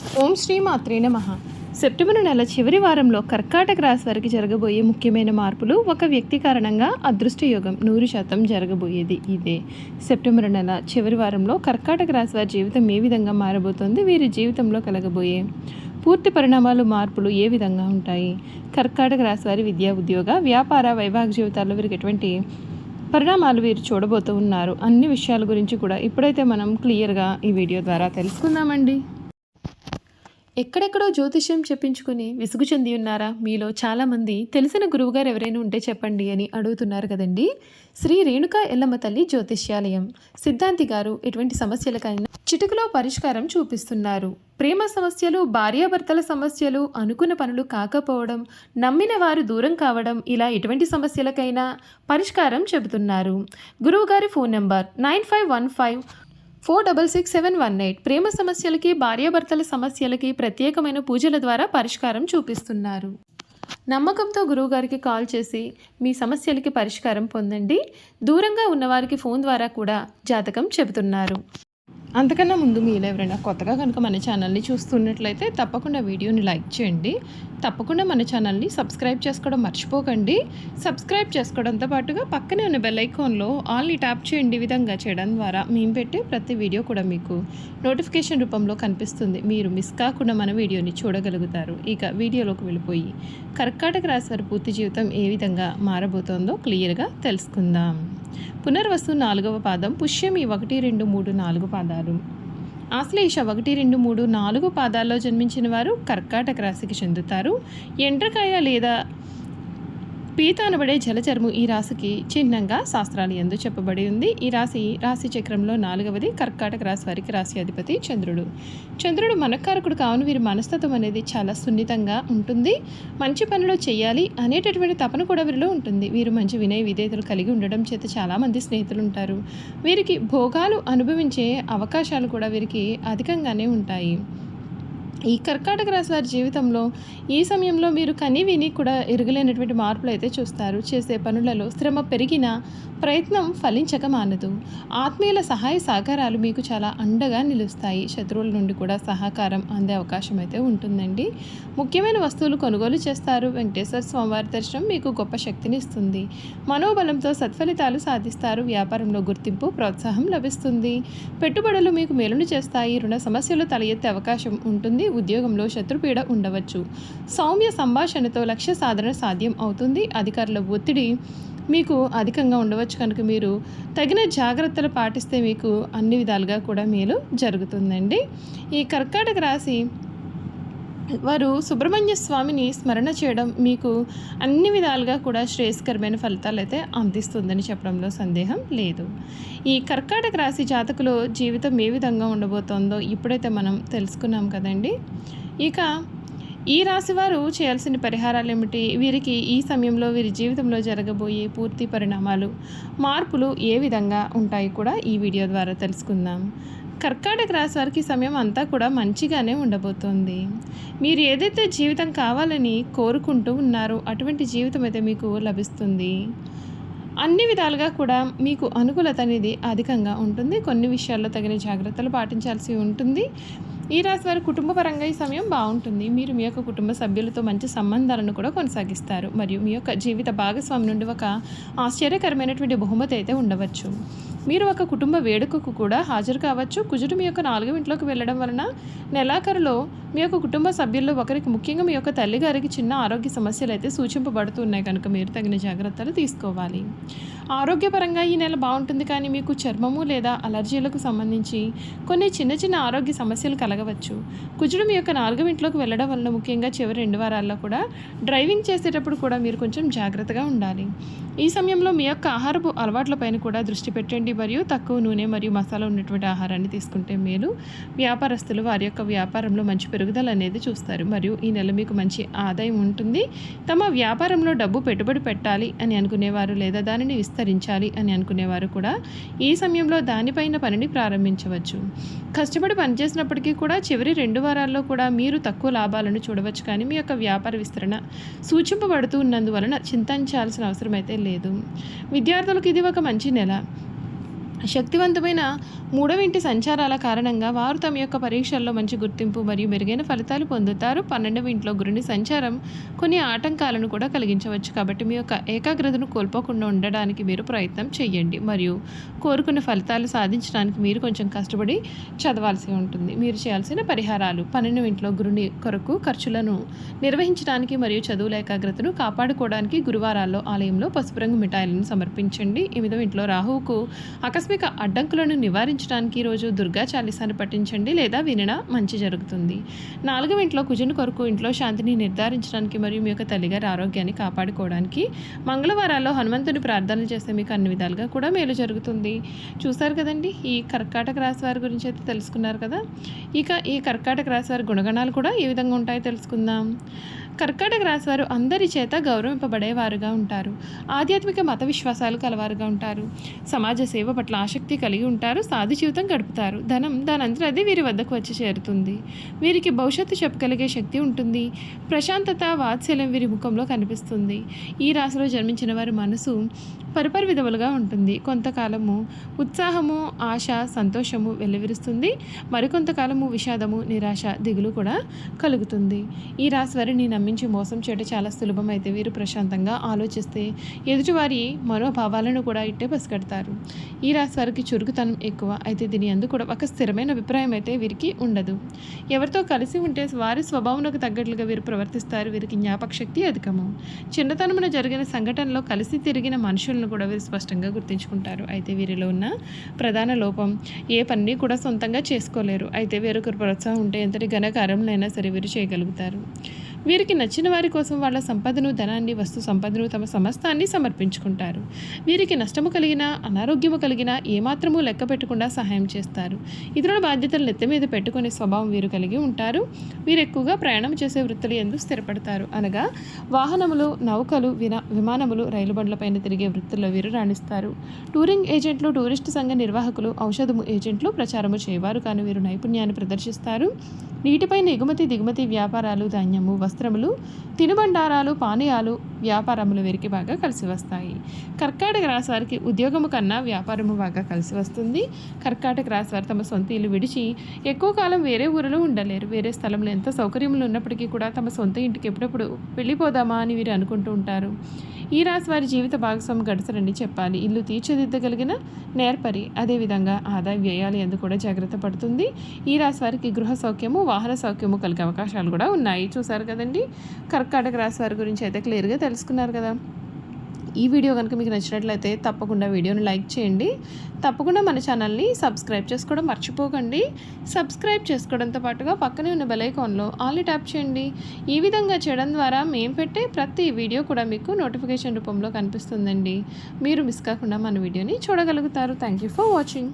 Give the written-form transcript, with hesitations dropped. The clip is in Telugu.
ఓం శ్రీ మాత్రే నమః. సెప్టెంబర్ నెల చివరి వారంలో కర్కాటక రాశి వారికి జరగబోయే ముఖ్యమైన మార్పులు. ఒక వ్యక్తి కారణంగా అదృష్ట యోగం 100% జరగబోయేది ఇదే. సెప్టెంబర్ నెల చివరి వారంలో కర్కాటక రాశి వారి జీవితం ఏ విధంగా మారబోతోంది, వీరి జీవితంలో కలగబోయే పూర్తి పరిణామాలు, మార్పులు ఏ విధంగా ఉంటాయి, కర్కాటక రాశి వారి విద్యా, ఉద్యోగ, వ్యాపార, వైవాహిక జీవితాల్లో వీరికి ఎటువంటి పరిణామాలు వీరు చూడబోతూ ఉన్నారు, అన్ని విషయాల గురించి కూడా ఇప్పుడైతే మనం క్లియర్గా ఈ వీడియో ద్వారా తెలుసుకుందామండి. ఎక్కడెక్కడో జ్యోతిష్యం చెప్పించుకుని విసుగు చెంది ఉన్నారా? మీలో చాలామంది తెలిసిన గురువుగారు ఎవరైనా ఉంటే చెప్పండి అని అడుగుతున్నారు కదండి. శ్రీ రేణుకా ఎల్లమ్మ తల్లి జ్యోతిష్యాలయం సిద్ధాంతి గారు ఎటువంటి సమస్యలకైనా చిటికలో పరిష్కారం చూపిస్తున్నారు. ప్రేమ సమస్యలు, భార్యాభర్తల సమస్యలు, అనుకున్న పనులు కాకపోవడం, నమ్మిన వారు దూరం కావడం, ఇలా ఎటువంటి సమస్యలకైనా పరిష్కారం చెబుతున్నారు. గురువుగారి ఫోన్ నెంబర్ 9515466718. ప్రేమ సమస్యలకి, భార్యాభర్తల సమస్యలకి ప్రత్యేకమైన పూజల ద్వారా పరిష్కారం చూపిస్తున్నారు. నమ్మకంతో గురువుగారికి కాల్ చేసి మీ సమస్యలకి పరిష్కారం పొందండి. దూరంగా ఉన్నవారికి ఫోన్ ద్వారా కూడా జాతకం చెబుతున్నారు. అంతకన్నా ముందు మీరు ఎవరైనా కొత్తగా కనుక మన ఛానల్ని చూస్తున్నట్లయితే తప్పకుండా వీడియోని లైక్ చేయండి. తప్పకుండా మన ఛానల్ని సబ్స్క్రైబ్ చేసుకోవడం మర్చిపోకండి. సబ్స్క్రైబ్ చేసుకోవడంతో పాటుగా పక్కనే ఉన్న బెల్ ఐకాన్లో ఆల్ని ట్యాప్ చేయండి. ఈ విధంగా చేయడం ద్వారా మేము పెట్టే ప్రతి వీడియో కూడా మీకు నోటిఫికేషన్ రూపంలో కనిపిస్తుంది. మీరు మిస్ కాకుండా మన వీడియోని చూడగలుగుతారు. ఇక వీడియోలోకి వెళ్ళిపోయి కర్కాటక రాశి వారి పూర్తి జీవితం ఏ విధంగా మారబోతోందో క్లియర్గా తెలుసుకుందాం. పునర్వసు 4వ పాదం, పుష్యమి 1, 2, 3, 4 పాదాలు, ఆశ్లేష 1, 2, 3, 4 పాదాల్లో జన్మించిన వారు కర్కాటక రాశికి చెందుతారు. ఎండ్రకాయ లేదా పీత అనబడే జలచర్ము ఈ రాశికి చిహ్నంగా శాస్త్రాలు యందు చెప్పబడి ఉంది. ఈ రాశి చక్రంలో 4వది. కర్కాటక రాశి వారికి రాశి అధిపతి చంద్రుడు. చంద్రుడు మనకారకుడు కావున వీరి మనస్తత్వం అనేది చాలా సున్నితంగా ఉంటుంది. మంచి పనులు చేయాలి అనేటటువంటి తపన కూడా వీరిలో ఉంటుంది. వీరు మంచి వినయ విధేయతలు కలిగి ఉండడం చేత చాలామంది స్నేహితులు ఉంటారు. వీరికి భోగాలు అనుభవించే అవకాశాలు కూడా వీరికి అధికంగానే ఉంటాయి. ఈ కర్కాటక రాశి వారి జీవితంలో ఈ సమయంలో మీరు కని విని కూడా ఎరగలేనటువంటి మార్పులు అయితే చూస్తారు. చేసే పనులలో శ్రమ పెరిగినా ప్రయత్నం ఫలించక మానదు. ఆత్మీయుల సహాయ సహకారాలు మీకు చాలా అండగా నిలుస్తాయి. శత్రువుల నుండి కూడా సహకారం అందే అవకాశం అయితే ఉంటుందండి. ముఖ్యమైన వస్తువులు కొనుగోలు చేస్తారు. వెంకటేశ్వర స్వామివారి దర్శనం మీకు గొప్ప శక్తిని ఇస్తుంది. మనోబలంతో సత్ఫలితాలు సాధిస్తారు. వ్యాపారంలో గుర్తింపు, ప్రోత్సాహం లభిస్తుంది. పెట్టుబడులు మీకు మేలును చేస్తాయి. రుణ సమస్యలు తల ఎత్తే అవకాశం ఉంటుంది. ఉద్యోగంలో శత్రుపీడ ఉండవచ్చు. సౌమ్య సంభాషణతో లక్ష్య సాధన సాధ్యం అవుతుంది. అధికారుల ఒత్తిడి మీకు అధికంగా ఉండవచ్చు కనుక మీరు తగిన జాగ్రత్తలు పాటిస్తే మీకు అన్ని విధాలుగా కూడా మేలు జరుగుతుందండి. ఈ కర్కాటక రాశి వారు సుబ్రహ్మణ్య స్వామిని స్మరణ చేయడం మీకు అన్ని విధాలుగా కూడా శ్రేయస్కరమైన ఫలితాలు అయితే అందిస్తుందని చెప్పడంలో సందేహం లేదు. ఈ కర్కాటక రాశి జాతకులు జీవితం ఏ విధంగా ఉండబోతోందో ఇప్పుడైతే మనం తెలుసుకున్నాం కదండి. ఇక ఈ రాశి వారు చేయాల్సిన పరిహారాలు ఏమిటి, వీరికి ఈ సమయంలో వీరి జీవితంలో జరగబోయే పూర్తి పరిణామాలు, మార్పులు ఏ విధంగా ఉంటాయి కూడా ఈ వీడియో ద్వారా తెలుసుకుందాం. కర్కాటక రాశి వారికి సమయం అంతా కూడా మంచిగానే ఉండబోతోంది. మీరు ఏదైతే జీవితం కావాలని కోరుకుంటూ ఉన్నారో అటువంటి జీవితం అయితే మీకు లభిస్తుంది. అన్ని విధాలుగా కూడా మీకు అనుకూలత అనేది అధికంగా ఉంటుంది. కొన్ని విషయాల్లో తగిన జాగ్రత్తలు పాటించాల్సి ఉంటుంది. ఈ రాశి వారి కుటుంబపరంగా ఈ సమయం బాగుంటుంది. మీరు మీ యొక్క కుటుంబ సభ్యులతో మంచి సంబంధాలను కూడా కొనసాగిస్తారు. మరియు మీ యొక్క జీవిత భాగస్వామి నుండి ఒక ఆశ్చర్యకరమైనటువంటి బహుమతి అయితే ఉండవచ్చు. మీరు ఒక కుటుంబ వేడుకకు కూడా హాజరు కావచ్చు. కుజుడు మీ యొక్క 4వ ఇంట్లోకి వెళ్ళడం వలన నెలాఖరులో మీ యొక్క కుటుంబ సభ్యుల్లో ఒకరికి, ముఖ్యంగా మీ యొక్క తల్లిగారికి చిన్న ఆరోగ్య సమస్యలు అయితే సూచింపబడుతున్నాయి కనుక మీరు తగిన జాగ్రత్తలు తీసుకోవాలి. ఆరోగ్యపరంగా ఈ నెల బాగుంటుంది, కానీ మీకు చర్మము లేదా అలర్జీలకు సంబంధించి కొన్ని చిన్న చిన్న ఆరోగ్య సమస్యలు కలగవచ్చు. కుజుడు మీ యొక్క 4వ ఇంట్లోకి వెళ్ళడం వలన ముఖ్యంగా చివరి 2 వారాల్లో కూడా డ్రైవింగ్ చేసేటప్పుడు కూడా మీరు కొంచెం జాగ్రత్తగా ఉండాలి. ఈ సమయంలో మీ యొక్క ఆహారపు అలవాట్లపైన కూడా దృష్టి పెట్టండి. మరియు తక్కువ నూనె మరియు మసాలా ఉన్నటువంటి ఆహారాన్ని తీసుకుంటే మేలు. వ్యాపారస్తులు వారి యొక్క వ్యాపారంలో మంచి పెరుగుదల అనేది చూస్తారు. మరియు ఈ నెల మీకు మంచి ఆదాయం ఉంటుంది. తమ వ్యాపారంలో డబ్బు పెట్టుబడి పెట్టాలి అని అనుకునేవారు లేదా దానిని విస్తరించాలి అని అనుకునేవారు కూడా ఈ సమయంలో దానిపైన పనిని ప్రారంభించవచ్చు. కష్టపడి పనిచేసినప్పటికీ కూడా చివరి 2 వారాల్లో కూడా మీరు తక్కువ లాభాలను చూడవచ్చు, కానీ మీ యొక్క వ్యాపార విస్తరణ సూచింపబడుతూ ఉన్నందువలన చింతించాల్సిన అవసరం అయితే లేదు. విద్యార్థులకు ఇది ఒక మంచి నెల. శక్తివంతమైన మూడవ ఇంటి సంచారాల కారణంగా వారు తమ యొక్క పరీక్షల్లో మంచి గుర్తింపు మరియు మెరుగైన ఫలితాలు పొందుతారు. 12వ ఇంట్లో గురుని సంచారం కొన్ని ఆటంకాలను కూడా కలిగించవచ్చు. కాబట్టి మీ యొక్క ఏకాగ్రతను కోల్పోకుండా ఉండడానికి మీరు ప్రయత్నం చేయండి మరియు కోరుకున్న ఫలితాలు సాధించడానికి మీరు కొంచెం కష్టపడి చదవాల్సి ఉంటుంది. మీరు చేయాల్సిన పరిహారాలు: 12వ ఇంట్లో గురుని కొరకు ఖర్చులను నిర్వహించడానికి మరియు చదువుల ఏకాగ్రతను కాపాడుకోవడానికి గురువారాల్లో ఆలయంలో పసుపు రంగు మిఠాయిలను సమర్పించండి. 8వ ఇంట్లో రాహువుకు ఆకస్మిక అడ్డంకులను నివారించడానికి ఈరోజు దుర్గా చాలీసాను పఠించండి లేదా వినడం మంచి జరుగుతుంది. 4వ ఇంట్లో కుజుని కొరకు ఇంట్లో శాంతిని నిర్ధారించడానికి మరియు మీ యొక్క తల్లిగారి ఆరోగ్యాన్ని కాపాడుకోవడానికి మంగళవారాల్లో హనుమంతుని ప్రార్థనలు చేస్తే మీకు అన్ని విధాలుగా కూడా మేలు జరుగుతుంది. చూసారు కదండి, ఈ కర్కాటక రాశి వారి గురించి అయితే తెలుసుకున్నారు కదా. ఇక ఈ కర్కాటక రాశి వారి గుణగణాలు కూడా ఏ విధంగా ఉంటాయో తెలుసుకుందాం. కర్కాటక రాశి వారు అందరి చేత గౌరవింపబడేవారుగా ఉంటారు. ఆధ్యాత్మిక మత విశ్వాసాలు కలవారుగా ఉంటారు. సమాజ సేవ పట్ల ఆసక్తి కలిగి ఉంటారు. సాధు జీవితం గడుపుతారు. ధనం దానంతట అది వీరి వద్దకు వచ్చి చేరుతుంది. వీరికి భవిష్యత్తు చెప్పగలిగే శక్తి ఉంటుంది. ప్రశాంతత, వాత్సల్యం వీరి ముఖంలో కనిపిస్తుంది. ఈ రాశిలో జన్మించిన వారి మనసు పరిపరి విధములుగా ఉంటుంది. కొంతకాలము ఉత్సాహము, ఆశ, సంతోషము వెల్లివిరుస్తుంది. మరికొంతకాలము విషాదము, నిరాశ, దిగులు కూడా కలుగుతుంది. ఈ రాశి వారిని నమ్మించి మోసం చేయడం చాలా సులభం. అయితే వీరు ప్రశాంతంగా ఆలోచిస్తే ఎదుటివారి మనోభావాలను కూడా ఇట్టే పసిగడతారు. ఈ రాశి వారికి చురుకుతనం ఎక్కువ. అయితే దీని అందు కూడా ఒక స్థిరమైన అభిప్రాయం అయితే వీరికి ఉండదు. ఎవరితో కలిసి ఉంటే వారి స్వభావంకు తగ్గట్లుగా వీరు ప్రవర్తిస్తారు. వీరికి జ్ఞాపక శక్తి అధికము. చిన్నతనమున జరిగిన సంఘటనలో కలిసి తిరిగిన మనుషులను కూడా వీరు స్పష్టంగా గుర్తించుకుంటారు. అయితే వీరిలో ఉన్న ప్రధాన లోపం ఏ పని కూడా సొంతంగా చేసుకోలేరు. అయితే వేరొకరు ప్రోత్సాహం ఉంటే ఎంతటి ఘనకార్యములైనా సరే వీరు చేయగలుగుతారు. వీరికి నచ్చిన వారి కోసం వాళ్ళ సంపదను, ధనాన్ని, వస్తు సంపదను, తమ సమస్తాన్ని సమర్పించుకుంటారు. వీరికి నష్టము కలిగినా, అనారోగ్యము కలిగినా ఏమాత్రమూ లెక్క పెట్టకుండా సహాయం చేస్తారు. ఇతరుల బాధ్యతలు నెత్తి మీద పెట్టుకునే స్వభావం వీరు కలిగి ఉంటారు. వీరు ఎక్కువగా ప్రయాణం చేసే వృత్తులు ఎందు స్థిరపడతారు. అనగా వాహనములు, నౌకలు, విమానములు, రైలు బండ్లపైన తిరిగే వృత్తుల్లో వీరు రాణిస్తారు. టూరింగ్ ఏజెంట్లు, టూరిస్టు సంఘ నిర్వాహకులు, ఔషధము ఏజెంట్లు ప్రచారము చేయవారు కానీ వీరు నైపుణ్యాన్ని ప్రదర్శిస్తారు. నీటిపైన ఎగుమతి దిగుమతి వ్యాపారాలు, ధాన్యము, వస్త్రములు, తినుబండారాలు, పానీయాలు వ్యాపారములు వీరికి బాగా కలిసి వస్తాయి. కర్కాటక రాశి వారికి ఉద్యోగము కన్నా వ్యాపారము బాగా కలిసి వస్తుంది. కర్కాటక రాశి వారు తమ సొంత ఇల్లు విడిచి ఎక్కువ కాలం వేరే ఊరిలో ఉండలేరు. వేరే స్థలంలో ఎంత సౌకర్యములు ఉన్నప్పటికీ కూడా తమ సొంత ఇంటికి ఎప్పుడప్పుడు వెళ్ళిపోదామా అని వీరు అనుకుంటూ ఉంటారు. ఈ రాశి వారి జీవిత భాగస్వామి గడసరండి చెప్పాలి. ఇల్లు తీర్చిదిద్దగలిగిన నేర్పరి. అదేవిధంగా ఆదాయ వ్యయాలు ఎందుకు కూడా జాగ్రత్త పడుతుంది. ఈ రాశి వారికి గృహ సౌఖ్యము, వాహన సౌఖ్యము కలిగే అవకాశాలు కూడా ఉన్నాయి. చూసారు కదండి, కర్కాటక రాశి వారి గురించి అయితే క్లియర్గా తెలుసుకున్నారు కదా. ఈ వీడియో కనుక మీకు నచ్చినట్లయితే తప్పకుండా వీడియోని లైక్ చేయండి. తప్పకుండా మన ఛానల్ని సబ్స్క్రైబ్ చేసుకోవడం మర్చిపోకండి. సబ్స్క్రైబ్ చేసుకోవడంతో పాటుగా పక్కనే ఉన్న బెల్ ఐకాన్లో ఆల్ని ట్యాప్ చేయండి. ఈ విధంగా చేయడం ద్వారా మేము పెట్టే ప్రతి వీడియో కూడా మీకు నోటిఫికేషన్ రూపంలో కనిపిస్తుందండి. మీరు మిస్ కాకుండా మన వీడియోని చూడగలుగుతారు. Thank you for watching.